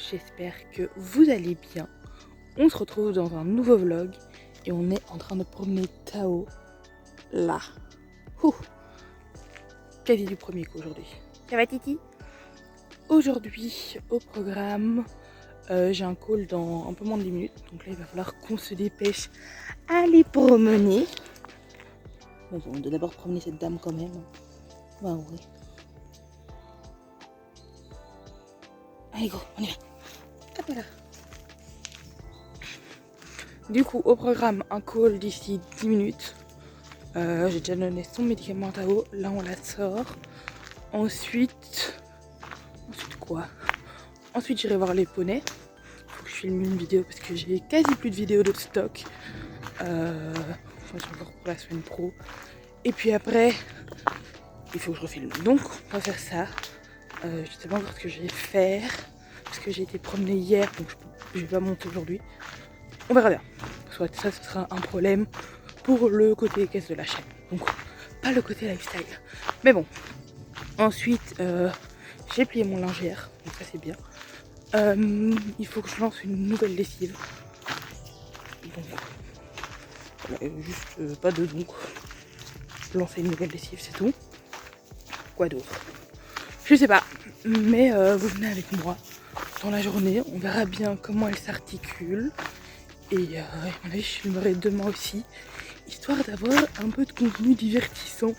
j'espère que vous allez bien. On se retrouve dans un nouveau vlog et on est en train de promener Tao là. Ouh. Quasi du premier coup aujourd'hui. Ça va Titi? Aujourd'hui au programme, j'ai un call dans un peu moins de 10 minutes. Donc là il va falloir qu'on se dépêche à aller promener. Bon, on doit d'abord promener cette dame quand même. Bah oui. Allez go, on y va. Hop là. Du coup, au programme, un call d'ici 10 minutes. J'ai déjà donné son médicament à Tao. Là, on la sort. Ensuite quoi? Ensuite, j'irai voir les poneys. Faut que je filme une vidéo parce que j'ai quasi plus de vidéos de stock. Enfin, j'ai encore pour la semaine pro. Et puis après, il faut que je refilme. Donc, on va faire ça. Je sais pas encore ce que je vais faire. Parce que j'ai été promener hier, donc je vais pas monter aujourd'hui. On verra bien. Soit ça, ce sera un problème pour le côté caisse de la chaîne. Donc, pas le côté lifestyle. Mais bon. Ensuite, j'ai plié mon linge hier. Donc ça, c'est bien. Il faut que je lance une nouvelle lessive. Donc, voilà, juste pas de donc. Lancer une nouvelle lessive, c'est tout. Quoi d'autre? Je sais pas. Mais vous venez avec moi dans la journée. On verra bien comment elle s'articule. Et à mon avis, je filmerai demain aussi, histoire d'avoir un peu de contenu divertissant,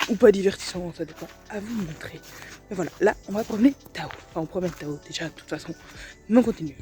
ou pas divertissant, ça dépend, à vous montrer. Mais voilà, là, on va promener Tao. Enfin, on promène Tao, déjà, de toute façon, mais on continue.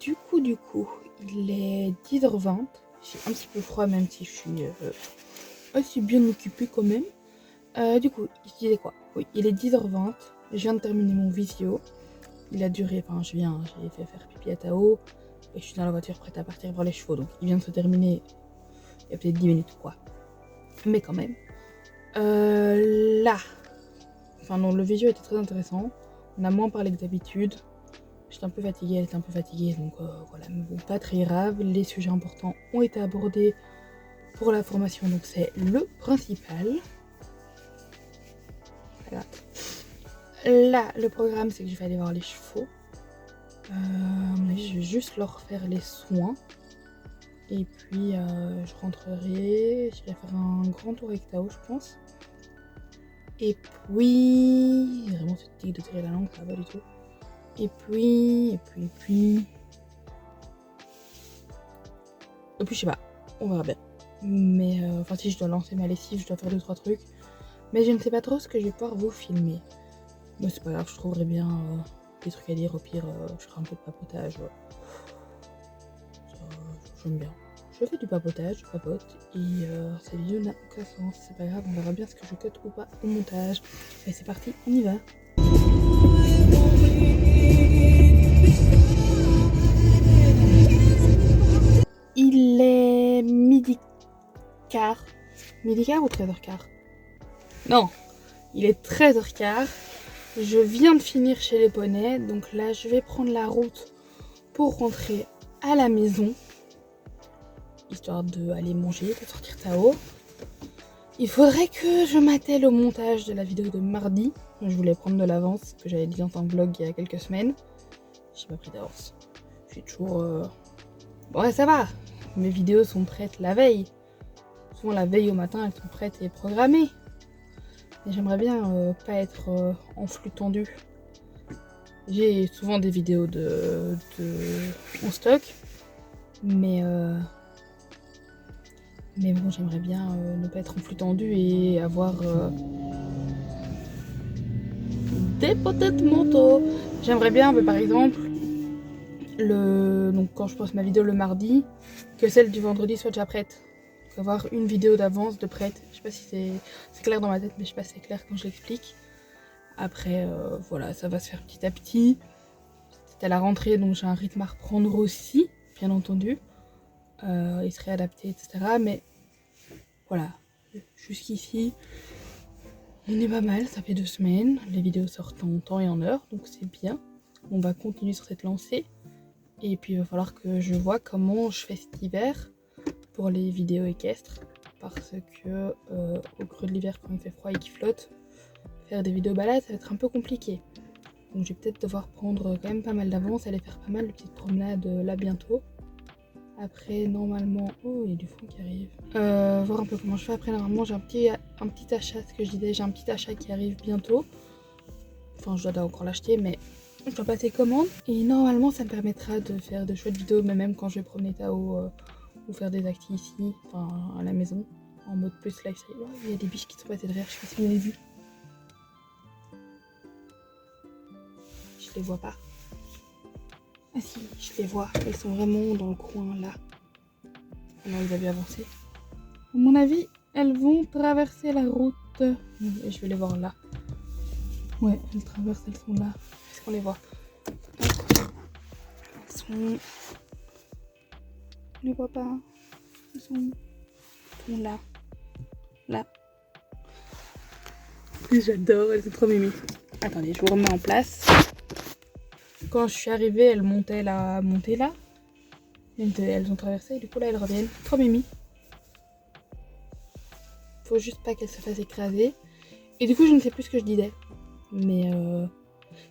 Du coup, il est 10h20. J'ai un petit peu froid, même si je suis assez bien occupée quand même. Du coup, je disais quoi? Oui, il est 10h20. Je viens de terminer mon visio. Il a duré, enfin, j'ai fait faire pipi à Tao. Et je suis dans la voiture prête à partir voir les chevaux. Donc, il vient de se terminer il y a peut-être 10 minutes, quoi. Mais quand même. Là. Enfin, non, le visio était très intéressant. On a moins parlé que d'habitude. J'étais un peu fatiguée, elle était un peu fatiguée, donc voilà, mais bon, pas très grave. Les sujets importants ont été abordés pour la formation, donc c'est le principal. Voilà. Là, le programme, c'est que je vais aller voir les chevaux. À mon avis, je vais juste leur faire les soins. Et puis, je rentrerai, j'irai faire un grand tour avec Tao, je pense. Et puis, vraiment, cette tic de tirer la langue, ça va pas du tout. Et puis, je sais pas, on verra bien. Mais, enfin, si je dois lancer ma lessive, je dois faire 2-3 trucs. Mais je ne sais pas trop ce que je vais pouvoir vous filmer. Mais c'est pas grave, je trouverai bien des trucs à dire. Au pire, je ferai un peu de papotage. J'aime bien. Je fais du papotage, je papote. Et cette vidéo n'a aucun sens. C'est pas grave, on verra bien ce que je cut ou pas au montage. Et c'est parti, on y va. Il est midi quart. Midi quart ou 13h15? Non, il est 13h15. Je viens de finir chez les poneys. Donc là, je vais prendre la route pour rentrer à la maison. Histoire d'aller manger, de sortir Tao. Il faudrait que je m'attelle au montage de la vidéo de mardi. Je voulais prendre de l'avance, que j'avais dit dans un vlog il y a quelques semaines. J'ai pas pris d'avance. Je suis toujours... Bon, ouais, ça va. Mes vidéos sont prêtes la veille. Souvent la veille au matin, elles sont prêtes et programmées. Mais j'aimerais bien pas être en flux tendu. J'ai souvent des vidéos en stock. Mais bon, j'aimerais bien ne pas être en flux tendu et avoir des peut-être manteaux. J'aimerais bien, par exemple, donc quand je poste ma vidéo le mardi, que celle du vendredi soit déjà prête. Donc avoir une vidéo d'avance de prête. Je sais pas si c'est clair dans ma tête, mais je sais pas si c'est clair quand je l'explique. Après, voilà, ça va se faire petit à petit. C'est à la rentrée, donc j'ai un rythme à reprendre aussi, bien entendu. Il serait adapté, etc. Mais voilà, jusqu'ici, on est pas mal. Ça fait 2 semaines. Les vidéos sortent en temps et en heure, donc c'est bien. On va continuer sur cette lancée. Et puis il va falloir que je vois comment je fais cet hiver pour les vidéos équestres. Parce que au creux de l'hiver, quand il fait froid et qu'il flotte, faire des vidéos balades, ça va être un peu compliqué. Donc je vais peut-être devoir prendre quand même pas mal d'avance, aller faire pas mal de petites promenades là bientôt. Après normalement, oh il y a du fond qui arrive. Voir un peu comment je fais. Après normalement j'ai un petit achat, ce que je disais, j'ai un petit achat qui arrive bientôt. Enfin je dois encore l'acheter mais je dois passer commande. Et normalement ça me permettra de faire de chouettes vidéos, mais même quand je vais promener Tao ou faire des actis ici, enfin à la maison, en mode plus lifestyle. Il y a des biches qui sont passées derrière, je sais pas si vous avez vu. Je les vois pas. Ah si, je les vois. Elles sont vraiment dans le coin là. Non, ils avaient avancé. À mon avis, elles vont traverser la route. Et je vais les voir là. Ouais, elles traversent, elles sont là. Est-ce qu'on les voit? Elles sont... Je les vois pas. Elles sont là. Là. J'adore, elles sont trop mimi. Attendez, je vous remets en place. Quand je suis arrivée, elles montaient là. Elles ont traversé et du coup là elles reviennent. Trop mimi. Faut juste pas qu'elles se fassent écraser. Et du coup je ne sais plus ce que je disais. Mais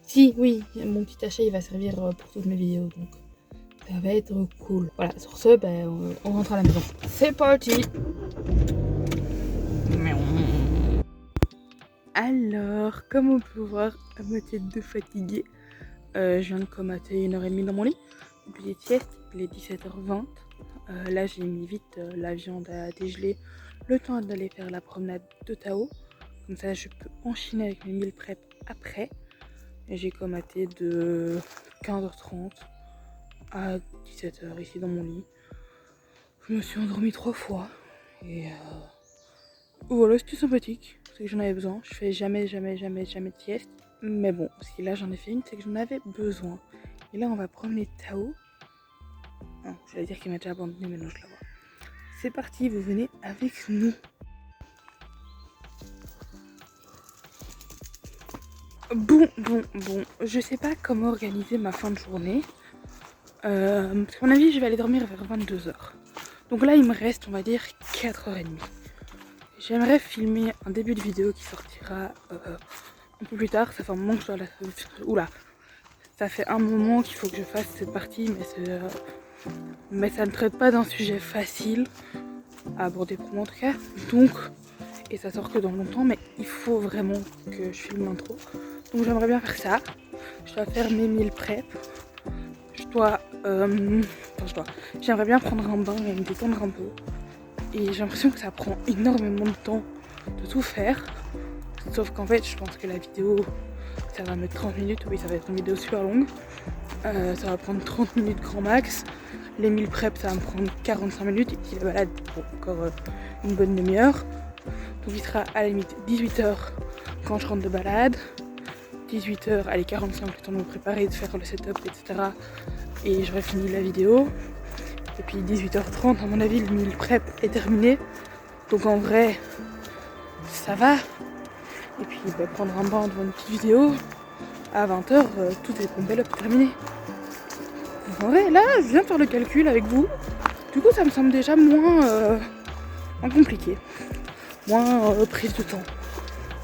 si, oui, mon petit achat il va servir pour toutes mes vidéos. Donc ça va être cool. Voilà, sur ce, on rentre à la maison. C'est parti. Alors, comme on peut voir, à moitié de fatiguée. Je viens de comater 1h30 dans mon lit. Puis sieste, il est 17h20. Là, j'ai mis vite la viande à dégeler, le temps d'aller faire la promenade de Tao. Comme ça, je peux enchaîner avec mes meal prep après. Et j'ai comaté de 15h30 à 17h ici dans mon lit. Je me suis endormie 3 fois. Et voilà, c'était sympathique. C'est que j'en avais besoin. Je fais jamais de sieste. Mais bon, si là j'en ai fait une, c'est que j'en avais besoin. Et là, on va promener Tao. Non, j'allais dire qu'il m'a déjà abandonné, mais non, je la vois. C'est parti, vous venez avec nous. Bon, je sais pas comment organiser ma fin de journée. Parce qu'à mon avis, je vais aller dormir vers 22h. Donc là, il me reste, on va dire, 4h30. J'aimerais filmer un début de vidéo qui sortira un peu plus tard. Ça fait un moment que je dois la... Oula. Ça fait un moment qu'il faut que je fasse cette partie, mais ça ne traite pas d'un sujet facile à aborder pour moi en tout cas. Donc, et ça sort que dans longtemps, mais il faut vraiment que je filme l'intro. Donc j'aimerais bien faire ça. Je dois faire mes meal prep. J'aimerais bien prendre un bain et me détendre un peu. Et j'ai l'impression que ça prend énormément de temps de tout faire. Sauf qu'en fait, je pense que la vidéo, ça va mettre 30 minutes. Oui, ça va être une vidéo super longue. Ça va prendre 30 minutes grand max. Les meal prep, ça va me prendre 45 minutes. Et la balade, pour encore une bonne demi-heure. Donc il sera à la limite 18h quand je rentre de balade. 18h, allez 45, le temps de me préparer, de faire le setup, etc. Et j'aurai fini la vidéo. Et puis 18h30, à mon avis, le meal prep est terminé. Donc en vrai, ça va. Et puis prendre un bain devant une petite vidéo. À 20h, tout est pompé terminé. Donc en vrai, là, je viens de faire le calcul avec vous. Du coup, ça me semble déjà moins compliqué. Moins prise de temps.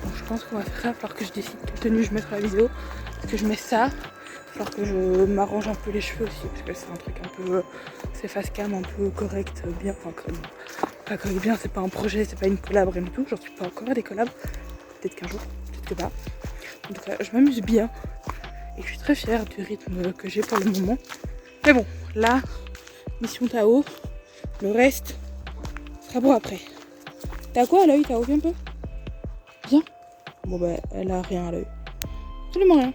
Donc je pense qu'on va faire ça. Il va falloir que je décide quelle tenue je mets sur la vidéo. Est-ce que je mets ça? Il va falloir que je m'arrange un peu les cheveux aussi. Parce que c'est un truc un peu... c'est face cam, un peu correct, bien. Enfin, pas correct bien, c'est pas un projet, c'est pas une collab, rien du tout. J'en suis pas encore à des collabs. Peut-être qu'un jour, peut-être que pas. En tout cas, je m'amuse bien. Et je suis très fière du rythme que j'ai pour le moment. Mais bon, là, mission Tao. Le reste sera pour après. T'as quoi à l'œil, Tao? Viens un peu. Viens. Bon bah, elle a rien à l'œil. Absolument rien.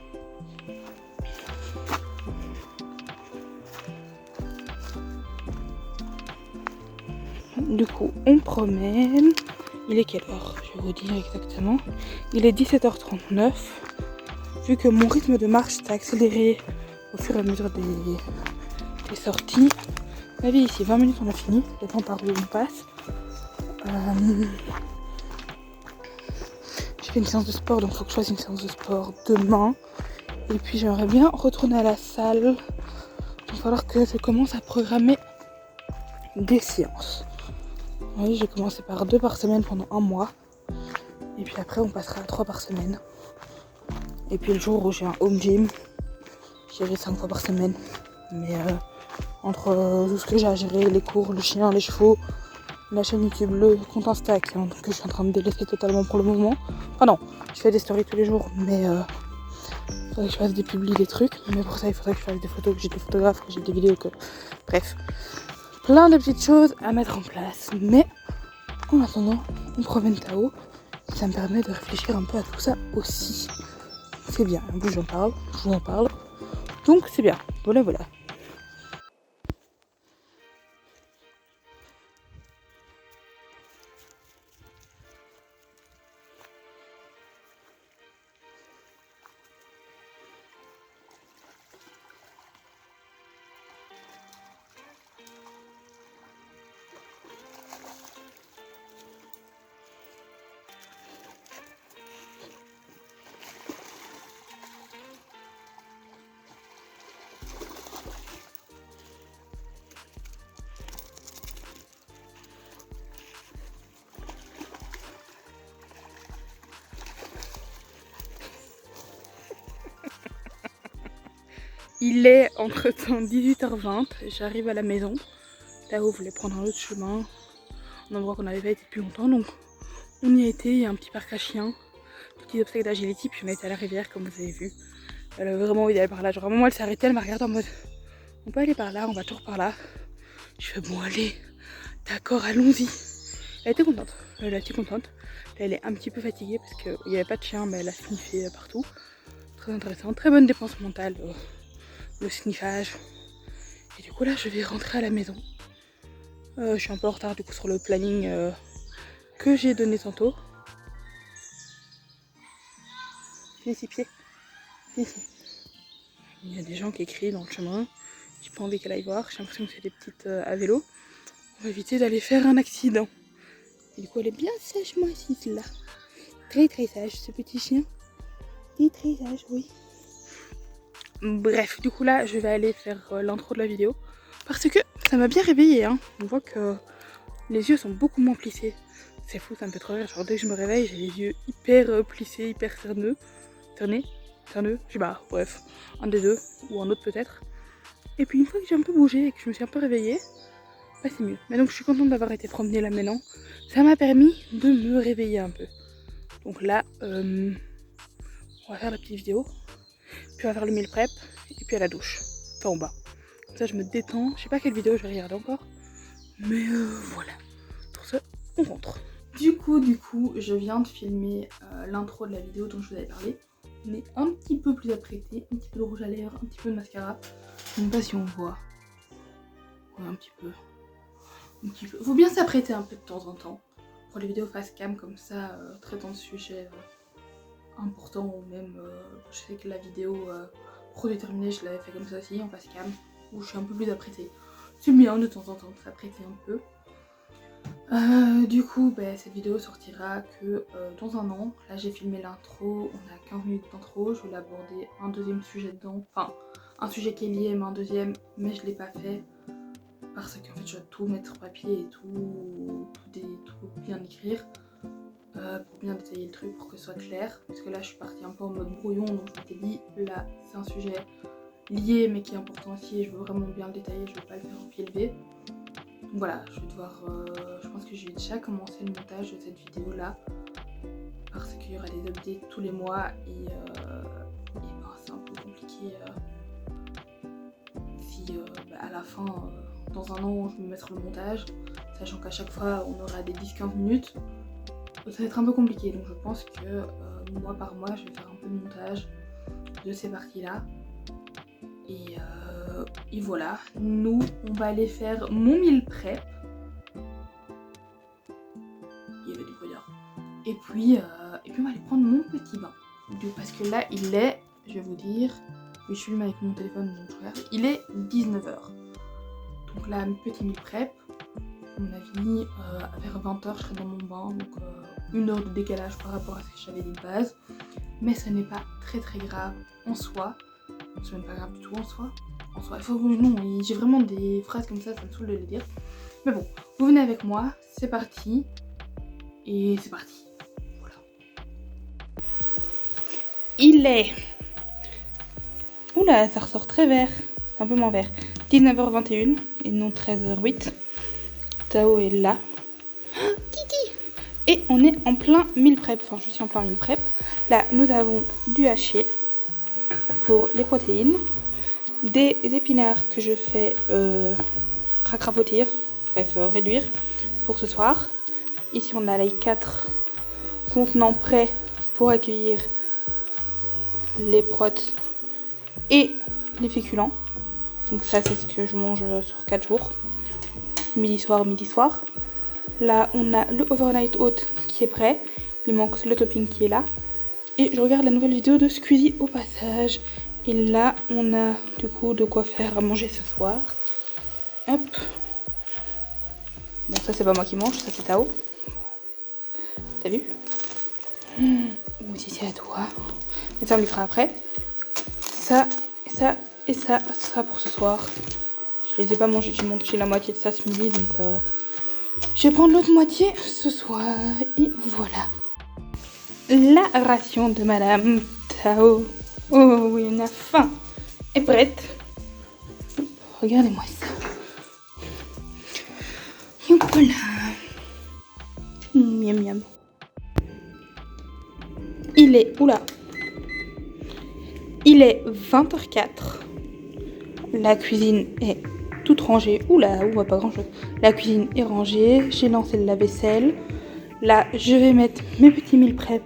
Du coup, on promène. Il est quelle heure? Je vais vous dire exactement. Il est 17h39. Vu que mon rythme de marche s'est accéléré au fur et à mesure des sorties. La vie ici, 20 minutes on a fini. Le temps par où on passe. J'ai fait une séance de sport, donc il faut que je fasse une séance de sport demain. Et puis j'aimerais bien retourner à la salle. Il va falloir que je commence à programmer des séances. Oui, j'ai commencé par 2 par semaine pendant un mois. Et puis après, on passera à 3 par semaine. Et puis le jour où j'ai un home gym, j'irai 5 fois par semaine. Mais entre tout ce que j'ai à gérer, les cours, le chien, les chevaux, la chaîne YouTube, le compte Insta, que je suis en train de délaisser totalement pour le moment. Enfin non, je fais des stories tous les jours, mais il faudrait que je fasse des publis, des trucs. Mais pour ça, il faudrait que je fasse des photos, que j'ai des photographes, que j'ai des vidéos, que... Bref, plein de petites choses à mettre en place. Mais en attendant, on promène Tao. Ça me permet de réfléchir un peu à tout ça aussi. C'est bien, en plus j'en parle, je vous en parle. Donc c'est bien, voilà. Il est entre-temps 18h20, j'arrive à la maison. Tao voulait prendre un autre chemin, un endroit qu'on n'avait pas été depuis longtemps, donc on y a été. Il y a un petit parc à chiens, petit obstacle d'agility, puis on a été à la rivière comme vous avez vu. Elle avait vraiment envie d'aller par là, genre à un moment elle s'est arrêtée, elle m'a regardé en mode on peut aller par là, on va toujours par là. Je fais bon allez, d'accord, allons-y. Elle était contente, elle était contente. Là, elle est un petit peu fatiguée parce qu'il n'y avait pas de chien, mais elle a sniffé partout. Très intéressant, très bonne dépense mentale, le sniffage. Et du coup là je vais rentrer à la maison. Je suis un peu en retard du coup sur le planning que j'ai donné tantôt. Viens ici, pied. Viens ici. Il y a des gens qui crient dans le chemin. J'ai pas envie qu'elle aille voir. J'ai l'impression que c'est des petites à vélo. On va éviter d'aller faire un accident. Et du coup elle est bien sagement assise là. Très très sage ce petit chien. Très sage, oui. Bref, du coup là je vais aller faire l'intro de la vidéo. Parce que ça m'a bien réveillée. Hein. On voit que les yeux sont beaucoup moins plissés. C'est fou, ça me fait trop rire. Genre dès que je me réveille, j'ai les yeux hyper plissés, hyper cerneux. Cerneux, je sais pas, bref. Un des deux, ou un autre peut-être. Et puis une fois que j'ai un peu bougé et que je me suis un peu réveillée, bah c'est mieux. Mais donc je suis contente d'avoir été promenée là maintenant. Ça m'a permis de me réveiller un peu. Donc là, on va faire la petite vidéo. Puis on va faire le meal prep. Et puis à la douche. Enfin en bas. Comme ça je me détends. Je sais pas quelle vidéo je vais regarder encore. Mais voilà. Pour ça, on rentre. Du coup, je viens de filmer l'intro de la vidéo dont je vous avais parlé. On est un petit peu plus apprêté, un petit peu de rouge à lèvres, un petit peu de mascara. Je ne sais pas si on voit. Ouais, un petit peu. Un petit peu. Faut bien s'apprêter un peu de temps en temps. Pour les vidéos face cam comme ça, traitant de sujets importants ou même, je sais que la vidéo produit terminé, je l'avais fait comme ça aussi en face cam, où je suis un peu plus apprêtée. C'est bien de temps en temps de s'apprêter un peu. Du coup, cette vidéo sortira que dans un an. Là, j'ai filmé l'intro, on a 15 minutes d'intro. Je vais l'aborder un deuxième sujet dedans. Enfin, un sujet qui est lié, mais un deuxième, mais je l'ai pas fait. Parce qu'en fait, je dois tout mettre sur papier et tout bien écrire. Pour bien détailler le truc, pour que ce soit clair. Parce que là, je suis partie un peu en mode brouillon, donc je m'étais dit, là, c'est un sujet lié, mais qui est important aussi. Et je veux vraiment bien le détailler, je veux pas le faire au pied levé. Voilà, je vais devoir, je pense que j'ai déjà commencé le montage de cette vidéo là parce qu'il y aura des updates tous les mois et c'est un peu compliqué si à la fin, dans un an, je vais me mettre le montage, sachant qu'à chaque fois on aura des 10-15 minutes, ça va être un peu compliqué. Donc je pense que mois par mois, je vais faire un peu de montage de ces parties là et voilà, nous on va aller faire mon meal prep. Et puis on va aller prendre mon petit bain. Parce que là, il est, je vais vous dire, oui, je filme avec mon téléphone, donc je regarde, il est 19h. Donc là, petit meal prep, à mon avis, vers 20h, je serai dans mon bain, donc 1 heure de décalage par rapport à ce que j'avais dit de base. Mais ce n'est pas très grave en soi. C'est même pas grave du tout en soi. En soi, il faut non, j'ai vraiment des phrases comme ça me saoule de les dire. Mais bon, vous venez avec moi, c'est parti. Et c'est parti. Voilà. Il est... Oula, ça ressort très vert. C'est un peu moins vert. 19h21 et non 13h08. Tao est là. Oh, Titi. Et on est en plein meal prep. Enfin, je suis en plein meal prep. Là, nous avons du haché pour les protéines. Des épinards que je fais racrapotir. Bref, réduire pour ce soir. Ici, on a les 4 contenants prêts pour accueillir les protes et les féculents. Donc ça, c'est ce que je mange sur 4 jours. Midi, soir, midi, soir. Là, on a le overnight oat qui est prêt. Il manque le topping qui est là. Et je regarde la nouvelle vidéo de Squeezie au passage. Et là, on a du coup de quoi faire à manger ce soir. Hop. Bon, ça, c'est pas moi qui mange, ça, c'est Tao. T'as vu? Ou si c'est à toi. Mais ça, on lui fera après. Ça, ça et ça, ce sera pour ce soir. Je les ai pas mangés, j'ai mangé la moitié de ça ce midi, donc je vais prendre l'autre moitié ce soir. Et voilà. La ration de Madame Tao. Oh oui, on a faim. Est prête. Regardez-moi ça. Voilà. Miam miam. Il est... Oula. Il est 20h04. La cuisine est toute rangée. Oula, pas grand chose. La cuisine est rangée. J'ai lancé le lave-vaisselle. Là, je vais mettre mes petits meal prep.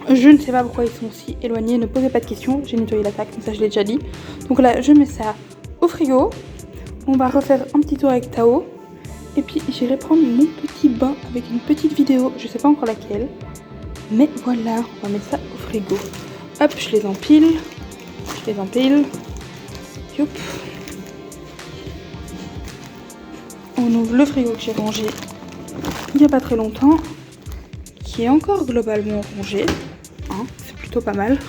Je ne sais pas pourquoi ils sont si éloignés. Ne posez pas de questions. J'ai nettoyé la plaque, comme ça je l'ai déjà dit. Donc là, je mets ça au frigo. On va refaire un petit tour avec Tao. Et puis j'irai prendre mon petit bain avec une petite vidéo. Je sais pas encore laquelle. Mais voilà, on va mettre ça au frigo. Hop, je les empile. Youp. On ouvre le frigo que j'ai rangé il n'y a pas très longtemps. Qui est encore globalement rangé. Hein, c'est plutôt pas mal.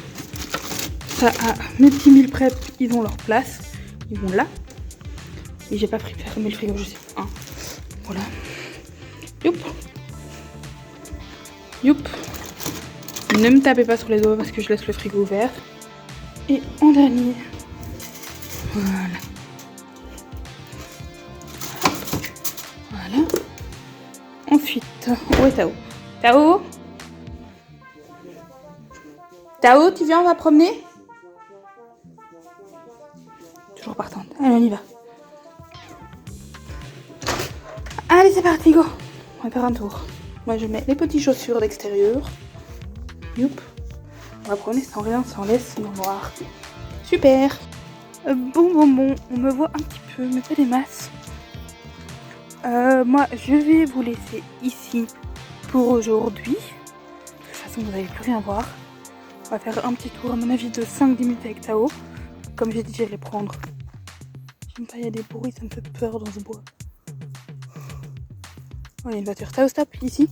Ça a mes petits meal prep, ils ont leur place. Ils vont là. Et j'ai pas fermé le frigo, je sais pas. Hein. Voilà. Youp. Youp. Ne me tapez pas sur les doigts parce que je laisse le frigo ouvert. Et en dernier. Voilà. Voilà. Ensuite, où est Tao? Tao? Tao, tu viens, on va promener? Toujours partante. Allez, on y va. Allez, c'est parti, go. On va faire un tour. Moi, je mets les petites chaussures d'extérieur. Youp. On va promener sans rien, sans laisse, dans le noir. Super. Bon, on me voit un petit peu, mais pas des masses. Moi, je vais vous laisser ici pour aujourd'hui. De toute façon, vous n'allez plus rien voir. On va faire un petit tour, à mon avis, de 5-10 minutes avec Tao. Comme j'ai dit, je vais les prendre. J'aime pas, il y a des bruits, ça me fait peur dans ce bois. Oh, il y a une voiture. Tao, stop, ici.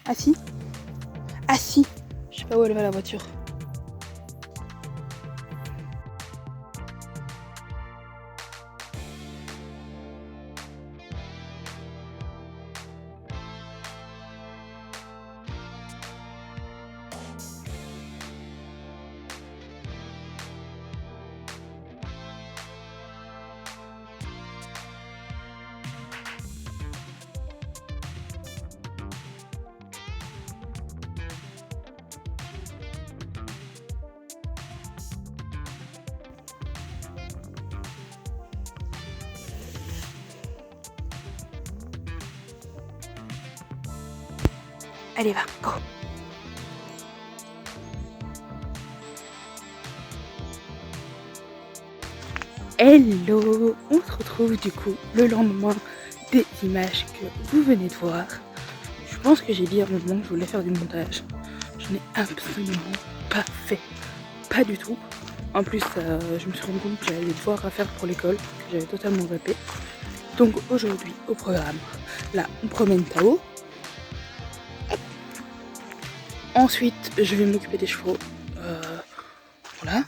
Assis. Assis. Je sais pas où elle va, la voiture. Allez, va, go. Hello, on se retrouve du coup le lendemain des images que vous venez de voir. Je pense que j'ai dit à un moment que je voulais faire du montage. Je n'ai absolument pas fait. Pas du tout. En plus, je me suis rendu compte que j'avais des devoirs à faire pour l'école, que j'avais totalement zappé. Donc aujourd'hui, au programme, là, on promène Tao. Ensuite, je vais m'occuper des chevaux. Voilà.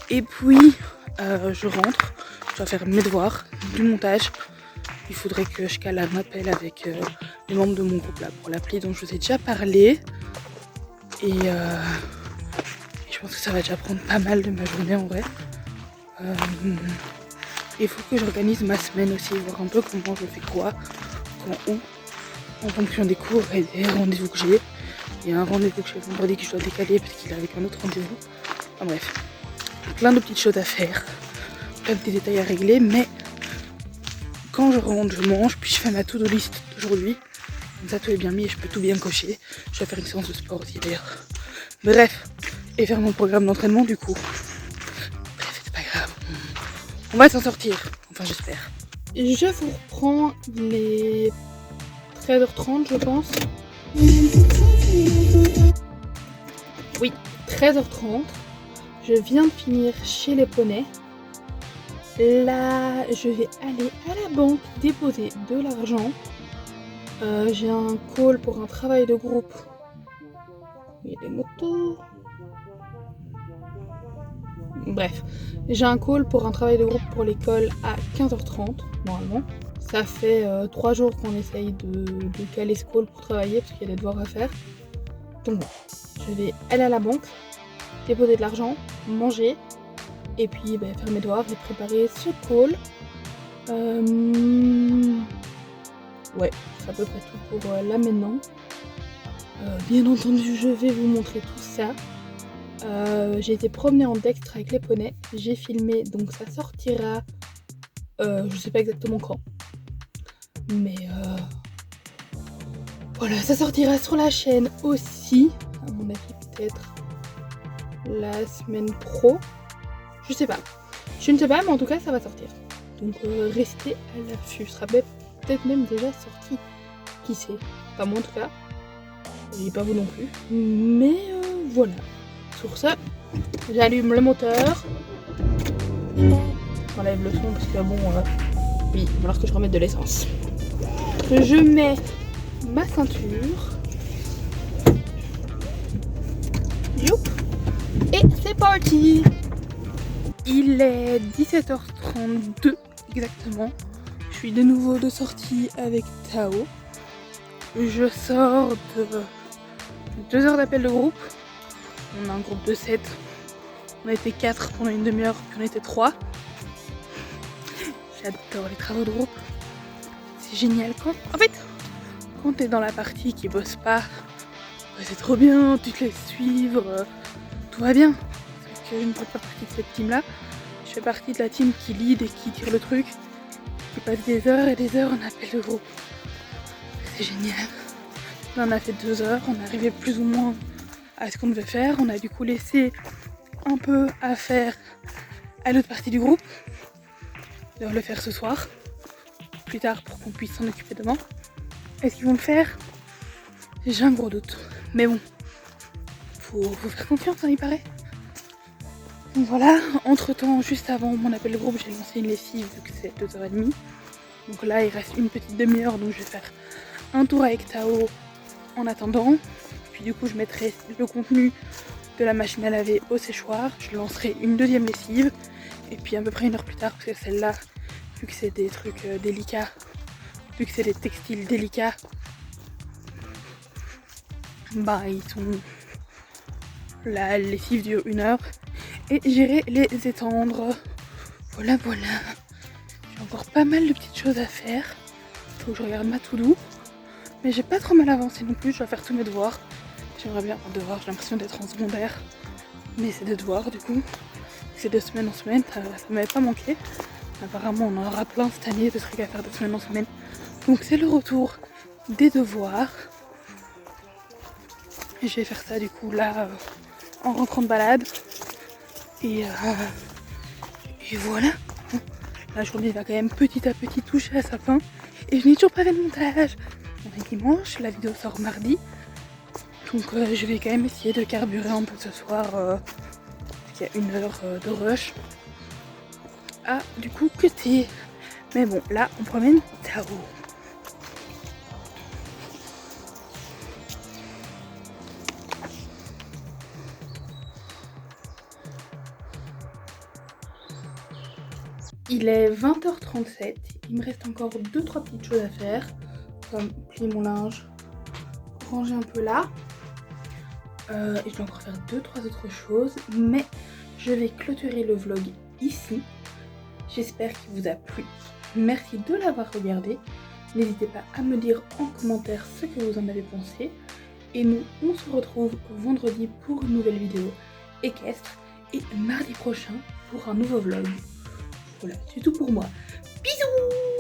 Et puis, je rentre. Je dois faire mes devoirs, du montage. Il faudrait que je cale un appel avec les membres de mon groupe là pour l'appli dont je vous ai déjà parlé. Et je pense que ça va déjà prendre pas mal de ma journée en vrai. Il faut que j'organise ma semaine aussi, voir un peu comment je fais quoi, quand où, en fonction des cours et des rendez-vous que j'ai. Il y a un rendez-vous que j'ai vendredi que je dois décaler parce qu'il est avec un autre rendez-vous. Enfin bref, plein de petites choses à faire, plein de petits détails à régler, mais quand je rentre, je mange, puis je fais ma to-do list d'aujourd'hui. Comme ça tout est bien mis et je peux tout bien cocher. Je vais faire une séance de sport aussi d'ailleurs. Bref, et faire mon programme d'entraînement du coup. Bref, c'est pas grave. On va s'en sortir, enfin j'espère. Je vous reprends les 13h30 je pense. Oui, 13h30. Je viens de finir chez les poneys. Là, je vais aller à la banque déposer de l'argent. J'ai un call pour un travail de groupe. Il y a des motos. Bref, j'ai un call pour un travail de groupe pour l'école à 15h30 normalement. Ça fait 3 jours qu'on essaye de caler ce call pour travailler parce qu'il y a des devoirs à faire. Donc bon, je vais aller à la banque, déposer de l'argent, manger et puis faire mes devoirs et préparer ce call. Ouais, c'est à peu près tout pour là maintenant. Bien entendu, je vais vous montrer tout ça. J'ai été promener en dextre avec les poneys, j'ai filmé, donc ça sortira, je sais pas exactement quand, mais voilà, ça sortira sur la chaîne aussi, à mon avis peut-être la semaine pro, je ne sais pas, mais en tout cas ça va sortir, donc restez à l'affût, ce sera peut-être même déjà sorti, qui sait, pas moi en tout cas, et pas vous non plus, mais voilà. Pour ça, j'allume le moteur. J'enlève le son parce que bon, oui, il va falloir que je remette de l'essence. Je mets ma ceinture. Youp. Et c'est parti. Il est 17h32 exactement. Je suis de nouveau de sortie avec Tao. Je sors de 2 heures d'appel de groupe. On a un groupe de 7, on a été 4 pendant une demi-heure, puis on était 3. J'adore les travaux de groupe, c'est génial. Quand t'es dans la partie qui bosse pas, c'est trop bien, tu te laisses suivre, tout va bien. Parce que je ne fais pas partie de cette team là, je fais partie de la team qui lead et qui tire le truc, qui passe des heures et des heures en appel de groupe. C'est génial. Là on a fait 2 heures, on est arrivé plus ou moins à ce qu'on devait faire. On a du coup laissé un peu à faire à l'autre partie du groupe. On va le faire ce soir, plus tard pour qu'on puisse s'en occuper demain. Est-ce qu'ils vont le faire? J'ai un gros doute. Mais bon, faut faire confiance, il paraît. Donc voilà, entre temps, juste avant mon appel de groupe, j'ai lancé une lessive vu que c'est 2h30. Donc là, il reste une petite demi-heure, donc je vais faire un tour avec Tao en attendant. Puis du coup je mettrai le contenu de la machine à laver au séchoir, je lancerai une deuxième lessive et puis à peu près 1 heure plus tard, parce que celle-là, vu que c'est des trucs délicats, vu que c'est des textiles délicats, ils sont... La lessive dure 1 heure et j'irai les étendre. Voilà. J'ai encore pas mal de petites choses à faire, faut que je regarde ma to-do, mais j'ai pas trop mal avancé non plus, je dois faire tous mes devoirs. J'aimerais bien un devoir, j'ai l'impression d'être en secondaire, mais c'est des devoirs du coup. C'est de semaine en semaine, ça m'avait pas manqué. Apparemment on en aura plein cette année de trucs à faire de semaine en semaine. Donc c'est le retour des devoirs. Et je vais faire ça du coup là en rentrant de balade. Et voilà. La journée va quand même petit à petit toucher à sa fin. Et je n'ai toujours pas fait de montage. On est dimanche, la vidéo sort mardi. Donc je vais quand même essayer de carburer un peu ce soir. Parce qu'il y a 1 heure de rush. Ah, du coup, que t'es. Mais bon, là, on promène Tao. Il est 20h37, il me reste encore 2-3 petites choses à faire, comme plier mon linge, ranger un peu là, et je dois encore faire 2-3 autres choses, mais je vais clôturer le vlog ici. J'espère qu'il vous a plu, merci de l'avoir regardé, n'hésitez pas à me dire en commentaire ce que vous en avez pensé, et nous on se retrouve vendredi pour une nouvelle vidéo équestre, et mardi prochain pour un nouveau vlog. Voilà, c'est tout pour moi. Bisous!